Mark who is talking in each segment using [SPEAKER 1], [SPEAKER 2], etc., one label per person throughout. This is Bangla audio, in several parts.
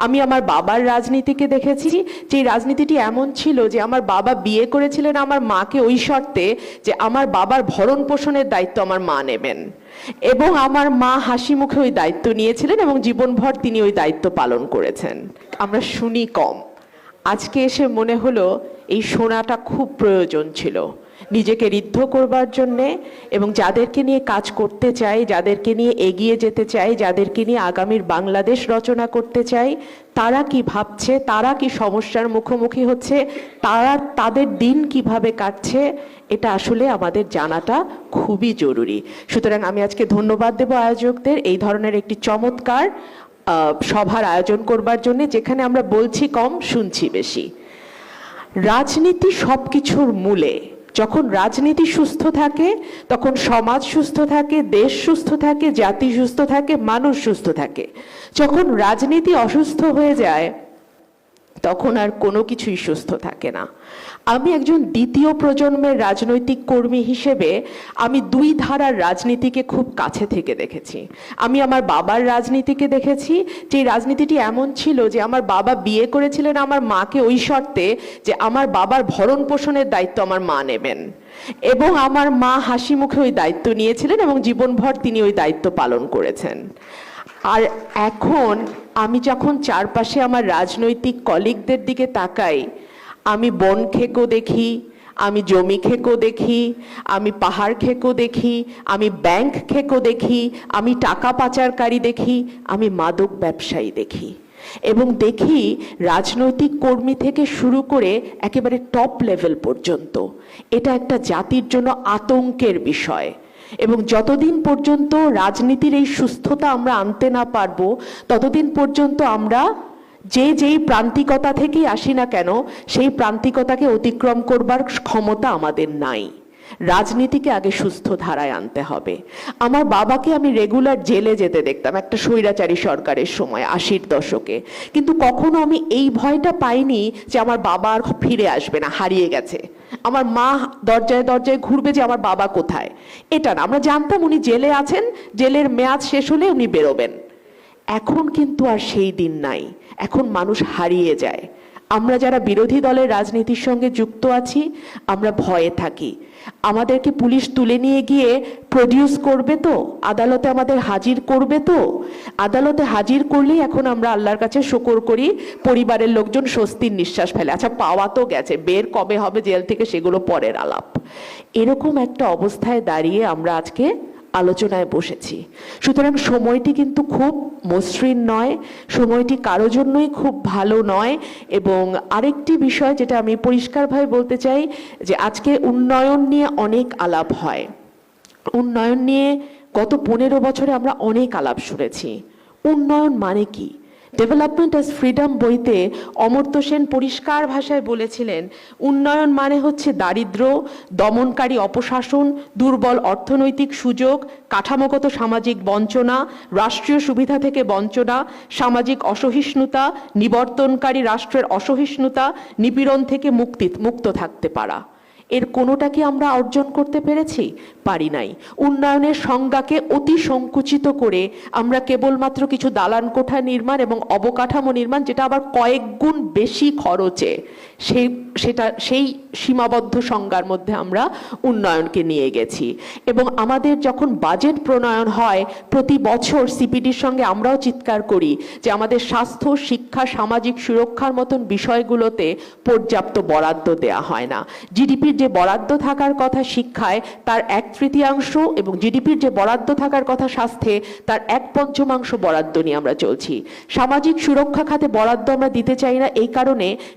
[SPEAKER 1] আমি আমার বাবার রাজনীতিকে দেখেছি, যে রাজনীতিটি এমন ছিল যে আমার বাবা বিয়ে করেছিলেন আমার মাকে ওই শর্তে যে আমার বাবার ভরণ পোষণের দায়িত্ব আমার মা নেবেন, এবং আমার মা হাসি মুখে ওই দায়িত্ব নিয়েছিলেন এবং জীবনভর তিনি ওই দায়িত্ব পালন করেছেন। আমরা শুনি কম। আজকে এসে মনে হলো এই শোনাটা খুব প্রয়োজন ছিল নিজেকে ঋদ্ধ করবার জন্যে, এবং যাদেরকে নিয়ে কাজ করতে চাই, যাদেরকে নিয়ে এগিয়ে যেতে চাই, যাদেরকে নিয়ে আগামীর বাংলাদেশ রচনা করতে চাই, তারা কি ভাবছে, তারা কি সমস্যার মুখোমুখি হচ্ছে, তারা তাদের দিন কিভাবে কাটছে, এটা আসলে আমাদের জানাটা খুবই জরুরি। সুতরাং আমি আজকে ধন্যবাদ দেব আয়োজকদের এই ধরনের একটি চমৎকার সভার আয়োজন করবার জন্য, যেখানে আমরা বলছি কম শুনছি বেশি। রাজনীতি সবকিছুর মূলে। যখন রাজনীতি সুস্থ থাকে তখন সমাজ সুস্থ থাকে, দেশ সুস্থ থাকে, জাতি সুস্থ থাকে, মানুষ সুস্থ থাকে। যখন রাজনীতি অসুস্থ হয়ে যায় তখন আর কোনো কিছুই সুস্থ থাকে না। আমি একজন দ্বিতীয় প্রজন্মের রাজনৈতিক কর্মী হিসেবে আমি দুই ধারার রাজনীতিকে খুব কাছে থেকে দেখেছি। আমি আমার বাবার রাজনীতিকে দেখেছি, যে রাজনীতিটি এমন ছিল যে আমার বাবা বিয়ে করেছিলেন আমার মাকে ওই শর্তে যে আমার বাবার ভরণ পোষণের দায়িত্ব আমার মা নেবেন, এবং আমার মা হাসি মুখে ওই দায়িত্ব নিয়েছিলেন এবং জীবনভর তিনি ওই দায়িত্ব পালন করেছেন। আর এখন আমি যখন চারপাশে আমার রাজনৈতিক কলিগদের দিকে তাকাই, আমি বন খেকো দেখি, আমি জমি খেকো দেখি, আমি পাহাড় খেকো দেখি, আমি ব্যাংক খেকো দেখি, আমি টাকা পাচারকারী দেখি, আমি মাদক ব্যবসায়ী দেখি, এবং দেখি রাজনৈতিক কর্মী থেকে শুরু করে একেবারে টপ লেভেল পর্যন্ত। এটা একটা জাতির জন্য আতঙ্কের বিষয়, এবং যতদিন পর্যন্ত রাজনীতির এই সুস্থতা আমরা আনতে না পারবো ততদিন পর্যন্ত আমরা যেই প্রান্তিকতা থেকেই আসি না কেন সেই প্রান্তিকতাকে অতিক্রম করবার ক্ষমতা আমাদের নাই। রাজনীতিকে আগে সুস্থ ধারায় আনতে হবে। আমার বাবাকে আমি রেগুলার জেলে যেতে দেখতাম একটা স্বৈরাচারী সরকারের সময় 80-র দশকে, কিন্তু কখনো আমি এই ভয়টা পাইনি যে আমার বাবা আর ফিরে আসবে না, হারিয়ে গেছে। আমার মা দরজায় দরজায় ঘুরবে যে আমার বাবা কোথায়, এটা না। আমরা জানতাম উনি জেলে আছেন, জেলের মেয়াদ শেষ হলে উনি বেরোবেন। এখন কিন্তু আর সেই দিন নাই, এখন মানুষ হারিয়ে যায়। আমরা যারা বিরোধী দলের রাজনীতির সঙ্গে যুক্ত আছি আমরা ভয়ে থাকি, আমাদেরকে পুলিশ তুলে নিয়ে গিয়ে প্রডিউস করবে তো, আদালতে আমাদের হাজির করবে তো। আদালতে হাজির করলেই এখন আমরা আল্লাহর কাছে শুকর করি, পরিবারের লোকজন স্বস্তির নিঃশ্বাস ফেলে, আচ্ছা পাওয়া তো গেছে, বের কবে হবে জেল থেকে সেগুলো পরের আলাপ। এরকম একটা অবস্থায় দাঁড়িয়ে আমরা আজকে আলোচনায় বসেছি। সুতরাং সময়টি কিন্তু খুব মসৃণ নয়, সময়টি কারো জন্যই খুব ভালো নয়। এবং আরেকটি বিষয় যেটা আমি পরিষ্কারভাবে বলতে চাই, যে আজকে উন্নয়ন নিয়ে অনেক আলাপ হয়, উন্নয়ন নিয়ে গত 15 বছরে আমরা অনেক আলাপ শুনেছি। উন্নয়ন মানে কি? ডেভেলপমেন্ট অ্যাজ ফ্রিডম বইতে অমর্ত্য সেন পরিষ্কার ভাষায় বলেছিলেন, উন্নয়ন মানে হচ্ছে দারিদ্র, দমনকারী অপশাসন, দুর্বল অর্থনৈতিক সুযোগ, কাঠামোগত সামাজিক বঞ্চনা, রাষ্ট্রীয় সুবিধা থেকে বঞ্চনা, সামাজিক অসহিষ্ণুতা, নিবর্তনকারী রাষ্ট্রের অসহিষ্ণুতা, নিপীড়ন থেকে মুক্ত থাকতে পারা। এর কোনোটা কি আমরা অর্জন করতে পেরেছি? পারি নাই। উন্নয়নের সংজ্ঞাকে অতি সংকুচিত করে আমরা কেবলমাত্র কিছু দালান কোঠা নির্মাণ এবং অবকাঠামো নির্মাণ, যেটা আবার কয়েক গুণ বেশি খরচে, সেই সীমাবদ্ধ সংজ্ঞার মধ্যে আমরা উন্নয়নকে নিয়ে গেছি। এবং আমাদের যখন বাজেট প্রণয়ন হয় প্রতি বছর সিপিডির সঙ্গে আমরাও চিৎকার করি যে আমাদের স্বাস্থ্য, শিক্ষা, সামাজিক সুরক্ষার মতন বিষয়গুলোতে পর্যাপ্ত বরাদ্দ দেয়া হয় না। জিডিপির যে বরাদ্দ থাকার কথা শিক্ষায় তার 1/3 এবং জিডিপির যে বরাদ্দ থাকার কথা স্বাস্থ্যে তার 1/5 বরাদ্দ নিয়ে আমরা চলছি। সামাজিক সুরক্ষা খাতে বরাদ্দ আমরা দিতে চাই না এই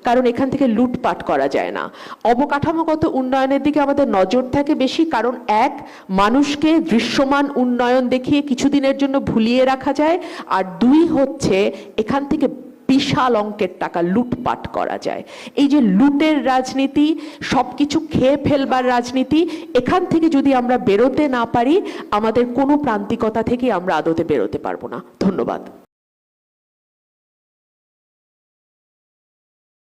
[SPEAKER 1] কারণ এখান থেকে লুটপাট করা যায় না। অবকাঠামোগত উন্নয়নের দিকে আমাদের নজর থাকে বেশি, কারণ এক, মানুষকে দৃশ্যমান উন্নয়ন দেখিয়ে কিছুদিনের জন্য ভুলিয়ে রাখা যায়, আর দুই হচ্ছে এখান থেকে বিশাল অঙ্কের টাকা লুটপাট করা যায়। এই যে লুটের রাজনীতি, সবকিছু খেয়ে ফেলবার রাজনীতি, এখান থেকে যদি আমরা বেরোতে না পারি আমাদের কোনো প্রান্তিকতা থেকে আমরা আদতে বেরোতে পারবো না। ধন্যবাদ।